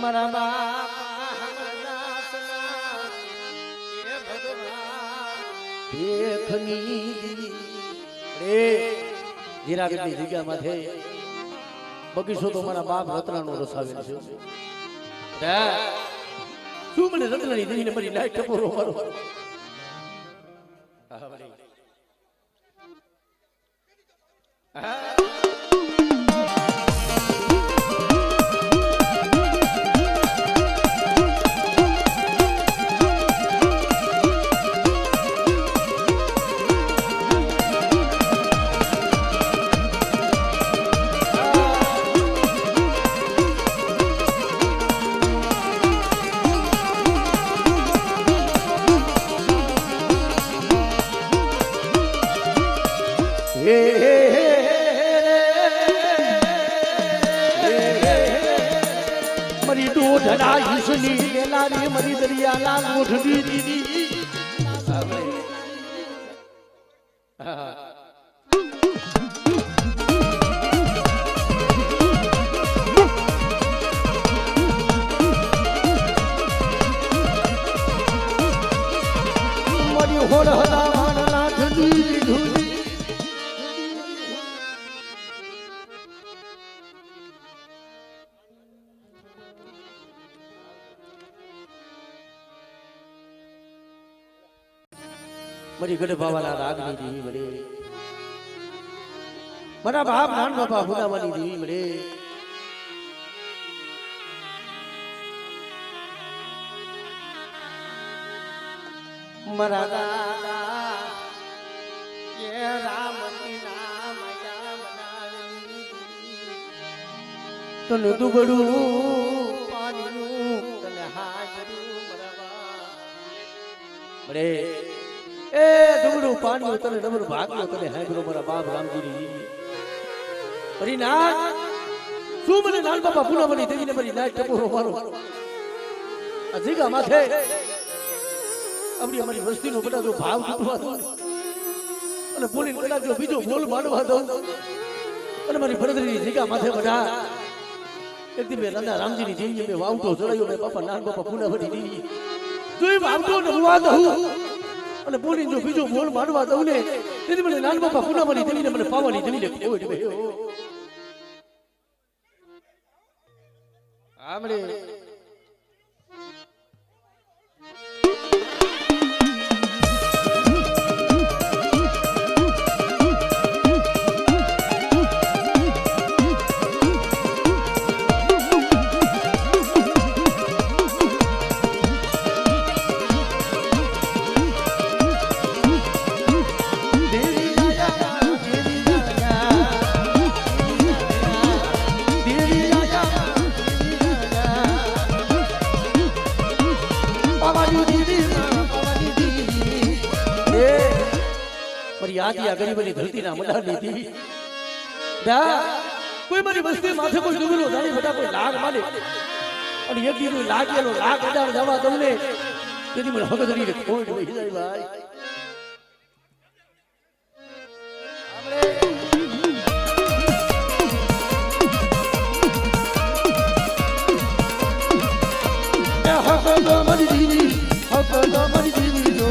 મારા બાપા હમદાસના એ ભગવાન દેખની રે જીરાગઢની જગ્યામાં બગીચો તો મારા બાપ રત્નાનો રસાવેલ છે શું મને રત્નાની દેવીને મારી લાઈટ ટપોરો મારો मरी दो ढड़ा इसली लारी मरी दरिया लाल उठ दी मरी होड़ हला मानला धुली धुली मरी गढ़ बावाला रागनी देवी मरे मरा बाप नान बापा हुनावानी देवी मरे मरा दादा ये राम की नाम या बनानी तन दुबड़ू पानी तन हाजरू मरवा मरे ए दुबड़ू पानी तने डबरू भाग्यो तने हेगरो मारा बाप रामजी परी नाथ શું મને નાન બાપા પુનાવની દેવીને મારી નાઈટ ટપોરો મારો આ જીગા માથે આપણી અમારી વસ્તીનો બધા જો ભાવ તૂટવા દો અને બોલીને કદાચ જો બીજો બોલ માંડવા દો અને મારી ભરતરી જીગા માથે બધા એક દી મેં રાધા રામજીની દેવીને મેં વાવટો ચડાયો મેં બાપા નાન બાપા પુનાવની દેવી જોઈ વાવટો નમવા દઉં અને બોલી જો બીજો બોલ માંડવા દઉં ને તેથી મને નાન બાપા પુનાવની દેવીને મને પાવાની દેવીને કોઈ બેહ્યો આમરે ગરીબની ધરતીના મડાની દેવી કોઈ મારી વસ્તી માથે કોઈ ડુબલો જાણી બધા કોઈ લાગ માને અને એક દીનું લાગેલો લાગ અડાર જવા દઉં ને તેથી મને હગદરીને ખોટ વહી જાય ભાઈ હકદો મારી દીદી હકદો મારી દીદી જો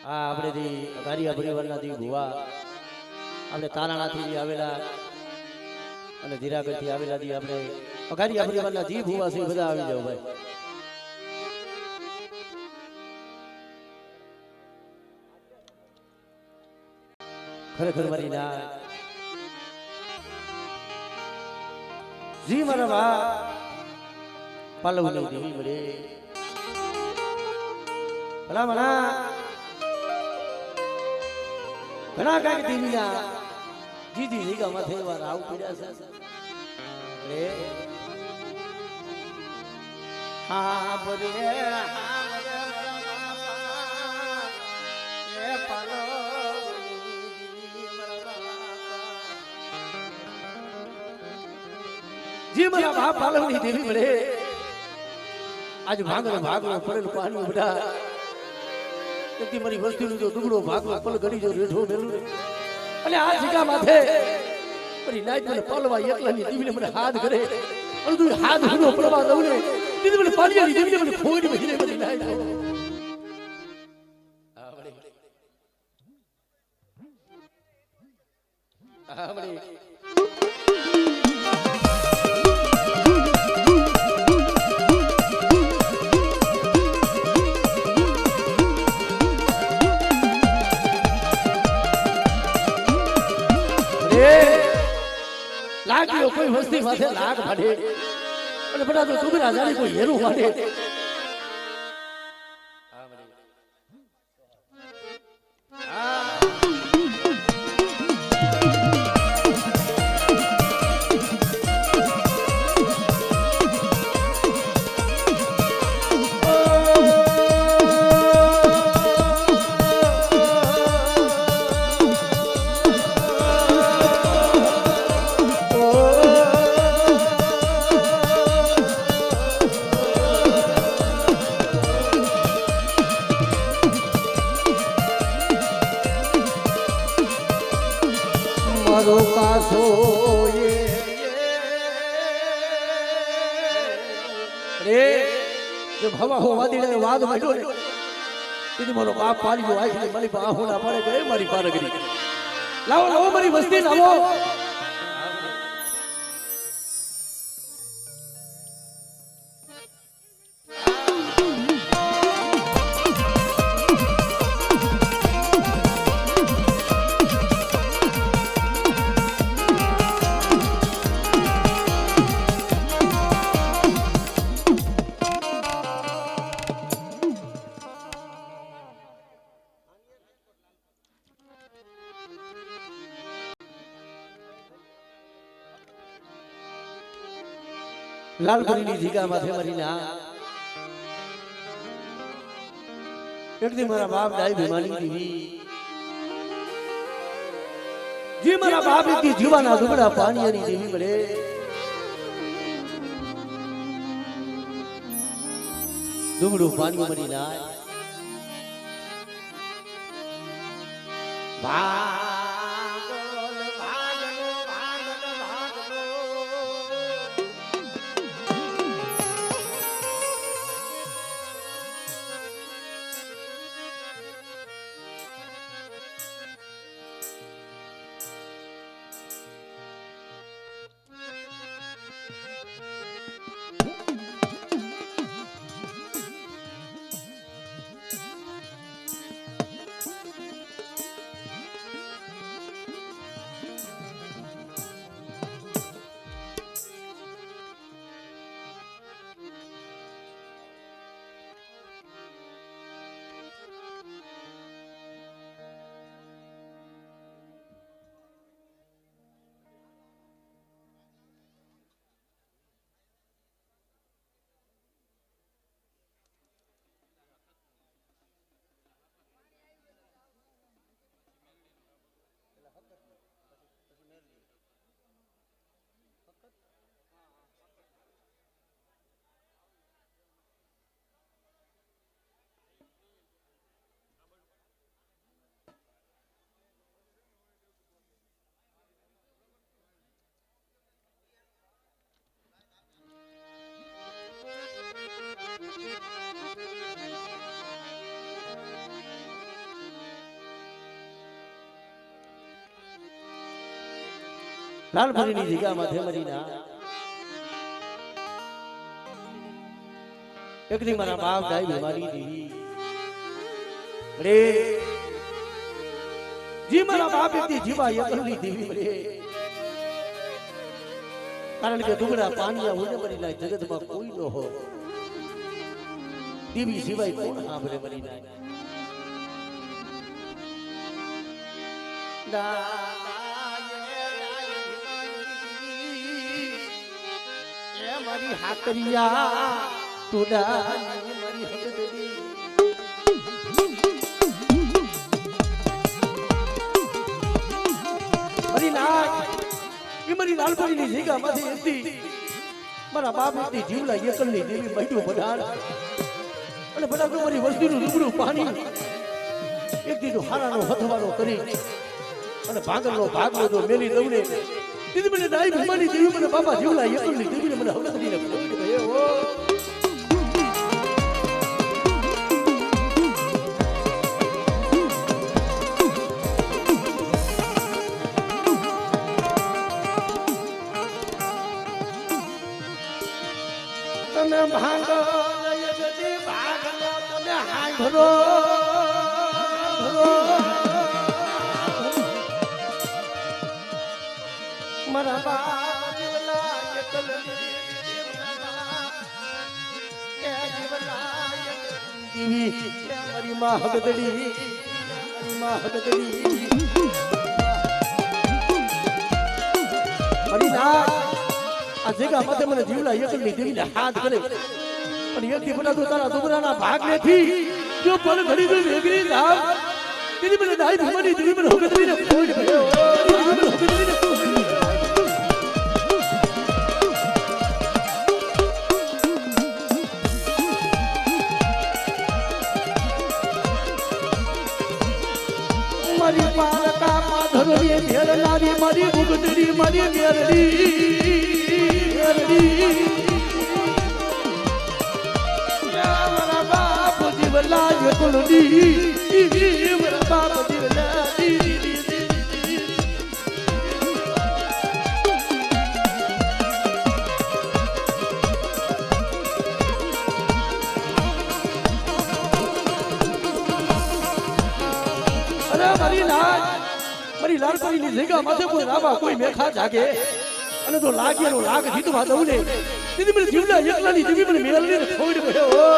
આપણે ગારિયા પરિવારના દી ભુવા આપણે તારાણાથી આવેલા અને ધીરાગઢથી આવેલા દી આપણે ગારિયા પરિવારના જી ભુવા છે બધા આવી જાવ ભાઈ ખરેખર મારી ના જી મારા બા પાલવની દેવી મળે ભલા ભલા ઘણા કાંઈક દેવીના જીજી જીગામાં થયેલા રાવ પીડ્યા છે હા બરે જે મારા બાપ પાલવની દેવી મળે આજ ભાગલો પડેલું પાણી બધા તેથી મારી વસ્તીનું જો દુગડો ભાગલો પલ ઘડી જો રેઠો મેલું અને આ જગ્યા માથે મારી નાઈટ મને પાલવા એકલાની દેવીને મને હાથ કરે અને તું હાથ ઘણો પડવા દઉં ને દીદી મને પાલિયાની દેવીને મને ખોડી મહિને મારી નાઈટ લાગ્યો કોઈ વસ્તી માથે લાગ ભાડે અને બધા તો તુબરા જાણી કોઈ હેરું વાડે મારો પાછો રે જે ભવા હો વાદીને વાદ માંડ્યો ને તેથી મારો બાપ પાડી ગયો આખી મારી બાહો ના પડે ગઈ મારી પારગરી લાવો મારી વસ્તી લાવો લાલપરીની જીગા માથે મરીને એક દી મારા બાપ ડાઈ ભીમાની દેવી જે મારા બાપ એક દી જીવાના દુબળા પાણીની દેવી મળે દુબળું પાણી મરી ના લાલપરીની જીગા માથે મરીના એક દી મારા બાપ ડાઈ બીમારી દેવી રે જી મારા બાપ એક દી જીવા એકલી દેવી રે કારણ કે દુગડા પાણીયા હોય ને મરી ના જગતમાં કોઈ ન હો દેવી સિવાય કોણ સાંભળે મરી ના મારી હાકરિયા તુડા મારી હકદરી મારી લાલ એ મારી લાલપરીની જગ્યા માંથી હતી મારા બાપની જીવલા એકલની દેવી મૈડું બધાર અને બધા મારી વસ્તીનું લુગડું પાણી એક દીધું હારાનો હથવારો કરી અને ભાગલનો ભાગલો જો મેલી દઉને દીદી મને દાઈ ભમાની દેવી મને બાપા જીવલા એકલની દેવીને મને હવળે કરીને ખોઈ ગયો તમે ભાગો જયજતી ભાગલો તમે હાંભરો મારા બાપ જીવલા એકલની એ જીવલા દેવી મારી માં હગદડી મારી ના આ જગા માથે મને જીવલા એકલની દેવીને હાથ કરે અને એકથી બધા તો તારા દુબરાના ભાગ નથી જો પણ ઘડી તો વેગરી જાવ તેની મને દાઈ ભમાની દેવી મને હગદડીને ખોઈ ગયો મારી પારકા માધરણી મેરનારી મારી ઉગદડી મારી મેરડી મારા બાપ જીવલા એકલની મારા બાપ જીવલા મારી લાલપરીની જગ્યા માથે કોઈ રાબા કોઈ મેખા જાગે અને તો લાગેલો લાગ જીતવા દઉં ને દીદી મને જીવલા એકલાની દેવી મને મેલને છોડી ગયો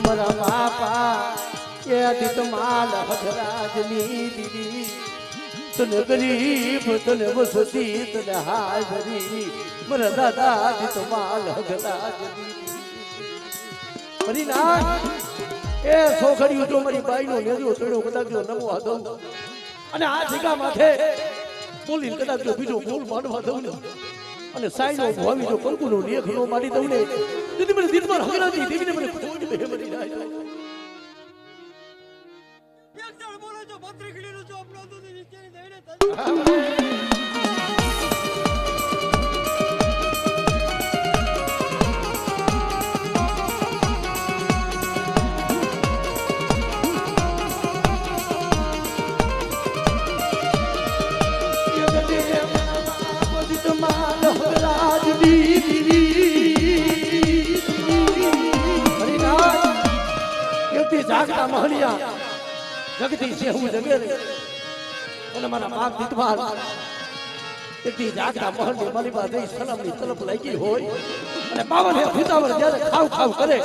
મારા બાપા એ અધિત માલ હજરાજની દીદી તને ગરીબ તને વસતી તને હાજરી મારા દાદા અધિત માલ હજરાજની મારી ના એ છોકરીઓ જો મારી બાઈનો નેજો ચડ્યો કદાચ જો નમો દઉં અને આ જગ્યા માથે બોલીને કદાચ જો બીજો બોલ માંડવા દઉં ને અને સાઈનો ભાવી જો કંકુનો લેખ નો મારી દઉં ને દીદી મને દિલમાં હગરાજી દેવીને મને ખોજ બે મરી જાય એક જણ બોલે જો ભત્રીકડીનો જો આપણો તો વિચારી દઈને જાગતા મહલિયા જગતી છે હું જગે અને મારા બાપ દીતવાલ એકથી જાગતા મહલની મારી પાસે સલામની તલપ લાગી હોય અને બાવન ફીતાવર જ્યારે ખાવ ખાવ કરે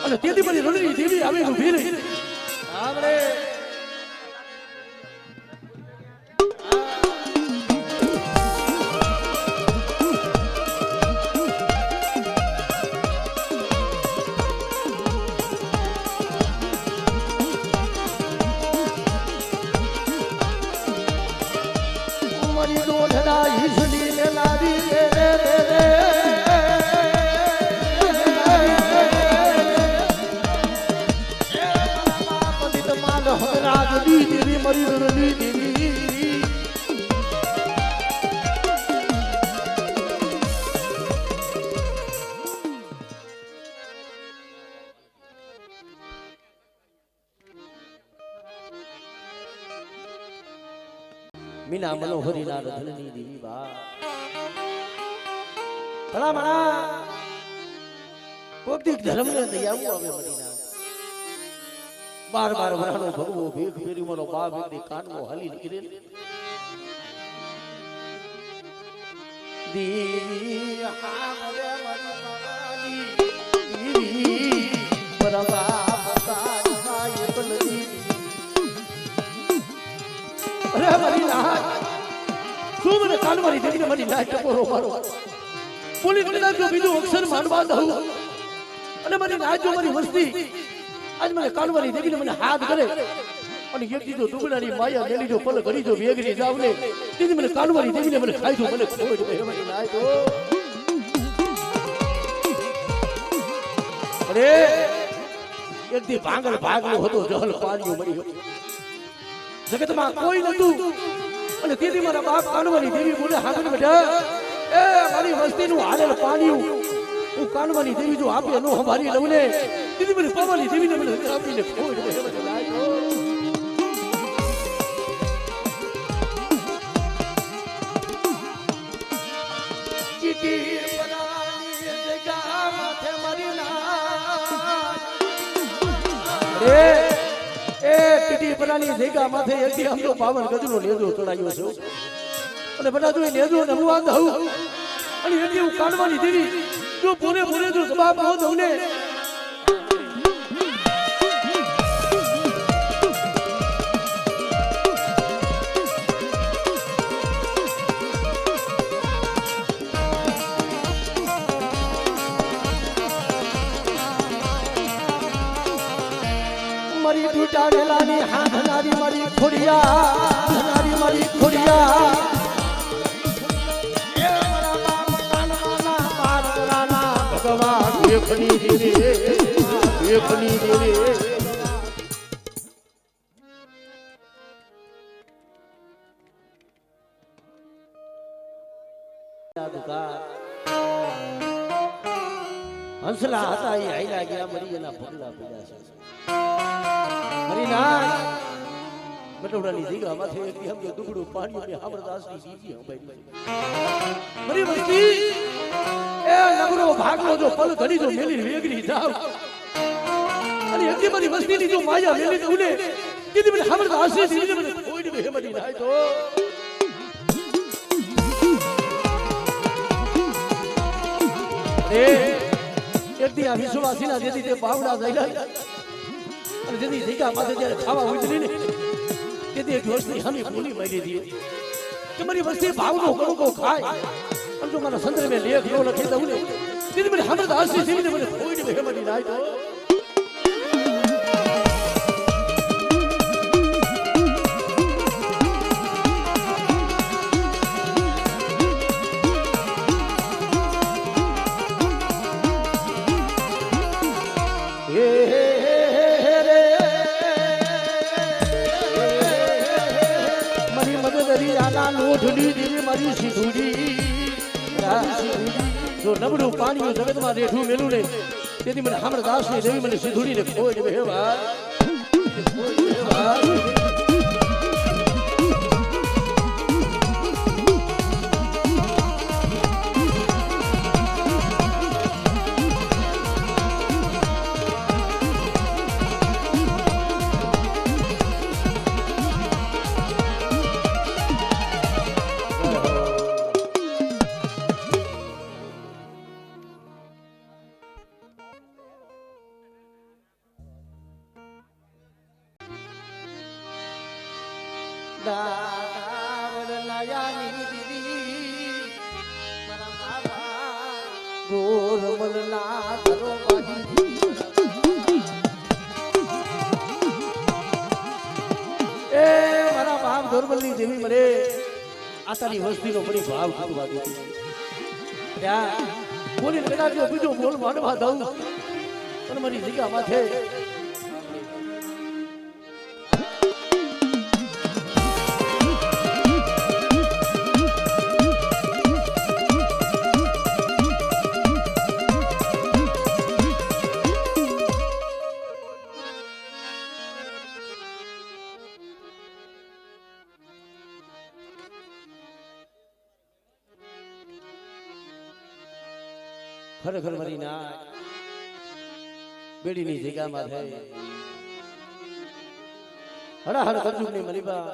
અને તેથી મારી રણની દેવી આવી ઊભી રહી આપણે મીના મનોહરી ના રધની દેવી બા ભલા મણા કોક દીક ધર્મ ને દયાવું આવે મદીના બાર બાર વરાનો ભગવો ભેગ ફેરી મારો બાપ એકની કાનનો હાલી નીકળે દી હામરે મરવાની દી પરવા પતાઈ માય તલદી અરે મારી ના શું મને કાનવારી દેવીને મારી ના ટકોરો મારો બોલી કદાચ જો બીજું અક્ષર માનવા દઉં અને મારી ના જો મારી વસ્તી આજ મને કાનવારી દેવીને મને હાથ કરે અને એક દીધો ડુગડાની માયા મેલી જો પલ ઘડી જો વેગરી જાવ ને દીદી મને કાનવારી દેવીને મને ખાઈ જો મને ખોડ બે મારી ના તો અરે એક દી ભાંગલ ભાગલો હતો જહલ પાલ્યો મરી હતો જગતમાં કોઈ નતું અને દીદી મારા બાપ કાનવારી દેવી બોલે હાથ બેઠા એ મારી વસ્તીનું હાલેલ પાણીયું હું કાનવારી દેવી જો આપે નો હમારી લઉં ને દીદી મને પાવાની દેવીને મને આપીને ખોડ દે મને લાજો ચીટી બનાની જગા માથે મારી ના એ ચીટી બનાની જગા માથે એકથી આમ તો પાવન ગજનો લેજો ચડાયો છે અને બધા જો લેજો ને હું આ દઉં અને એટલે હું કાનવાની દેવી જો પૂરે પૂરે જો જવાબ ન દઉં ને મારી ટૂટાડેલાની હાથ નારી મારી ખોડિયા નારી મારી ખોડિયા ભગવાન એકની દેવી એકની દેવી હંસલા હતા એ હાઈલા ગયા મરી એના પગલા પડ્યા છે મરી ના મટોડાની દીગા માથે એક હમ કે દુગડું પાણી ને હામરદાસની દીદી હંભાઈ મરી વસ્તી એ નગરો ભાગલો જો પલ ઘડી જો મેલી વેગરી જાવ અને એકદી મારી વસ્તીની જો માયા મેલી તો ઉલે દીદી મને હામરદાસની દીદી મને કોઈ ને હેમતી નાય તો એ એકદી આ વિશ્વાસીના જેથી તે બાવડા જઈલા અને જેથી દીગા માથે જ્યારે ખાવા ઉતરી ને તેથી એક વસ્તી હમી ભૂલી મળી દીધી કે મારી વસ્તી ભાવનો કણકો ખાય અને જો મારા સંદર્ભે લેખ નો લખી દઉં ને તેથી મને હામરદાસની દીવીને મને કોઈ ને હેમતી નાય તો મારી સીધુડી જો નબળું પાણી જગતમાં રેઠું મેલું ને તેથી મને હામરદાસની દેવી મને સીધુડી ને ખોઈ દે હેવા દોરબલની દેવી મને આ તારી વસ્તીનો બડી ભાવ થવા દીધી ત્યાં બોલી કદાચ બીજો બોલ માનવા દઉં અને મારી જગ્યા માથે ખરેખર મારી ના બેડીની જગ્યામાં થઈ હડાહડ કરજુ ને મારી બા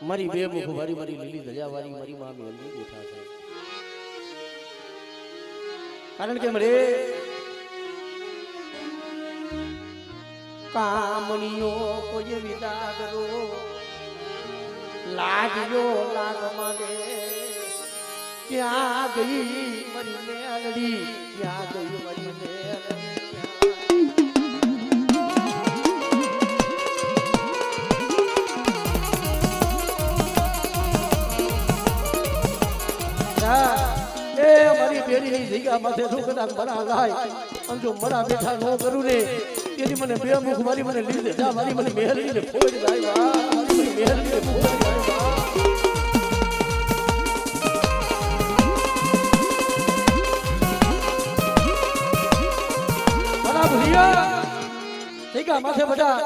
મારી બે મુખ વારી મારી લીલી ધજા વારી મારી માં મેલની બેઠા છે કારણ કે મરે કામણીઓ કોઈ વિદા કરો લાગ્યો લાગ માગે ત્યાં ગઈ મારી મેલડી ત્યાં ગઈ મારી મેલડી એ મારી બેરી જગ્યા માથે શું કદાચ બના જાય અને જો મરા બેઠા ન કરું ને એની મને બે મુખ મારી મને લીધે જા મારી મને મેહરડી ને ફોડ જાય મારી મને મેહરડી ને ફોડ જાય બરાબર રિયા જગ્યા માથે બધા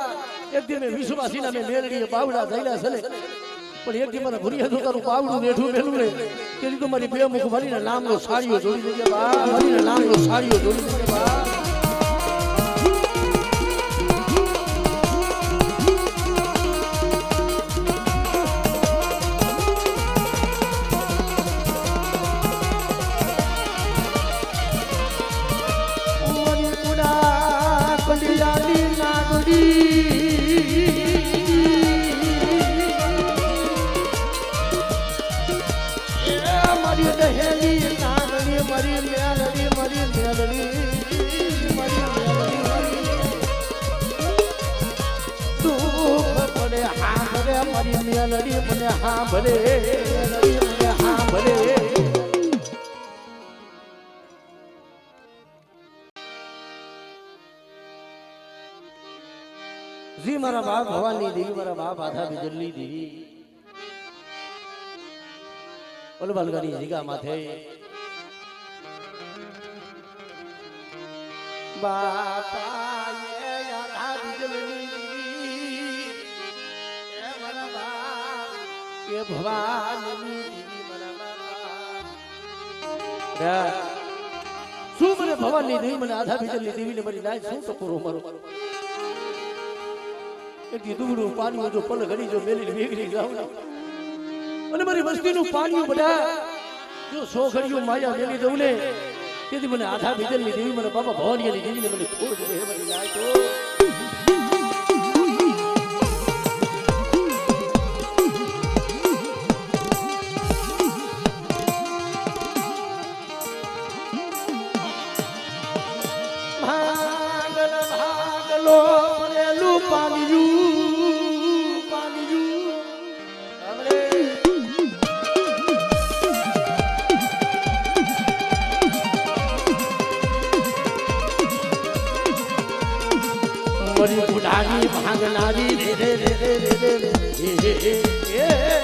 એક દિન મેં વિશ્વાસીના મેં મેલડી પાવડા થયેલા છે પણ એક દી મને ભૂરિયા તો તારું પાવડું બેઠું મેલું ને તેની તો મારી બે મુખ મારીને નામનો સાડીઓ જોડી દેજે બા મારીને નામનો સાડીઓ જોડી દેજે બા મારી પુડા કંડિયાની નાગડી દહેલી નાગણી મરી મેલડી મરી મેલડી મરી મેલડી દુઃખ પડે હા ભરે મરી મેલડી મને હા ભરે મેલડી મને હા ભરે જી મારા બાપ ભવાની દેવી મારા બાપ આધા બિજલી દેવી ઓલબાલગાની જગ્યા માથે બાપાએ આધા બિજલી દેવી એ મારા બાપ એ ભવાની દેવી મારા બાપ શું મને ભવાની દેવી મને આધા બિજલી દેવી ને મારી લાજ શું ટકોરો મારો એક દુગડું પાણી જો પલ ઘડી જો મેલી વેગરી જાઉં અને મારી વસ્તીનું પાણી બધા જો સો ઘડીઓ માયા મેલી દઉં ને તેથી મને આધા બીજલની દેવી મને બાપા ભવાનીની દેવીને મને ખોટ દે મારી લાજો ભાગલ ભાગલો પરેલું પાણીયું મરી બુઢાની ભાગનારી રે રે રે રે રે રે રે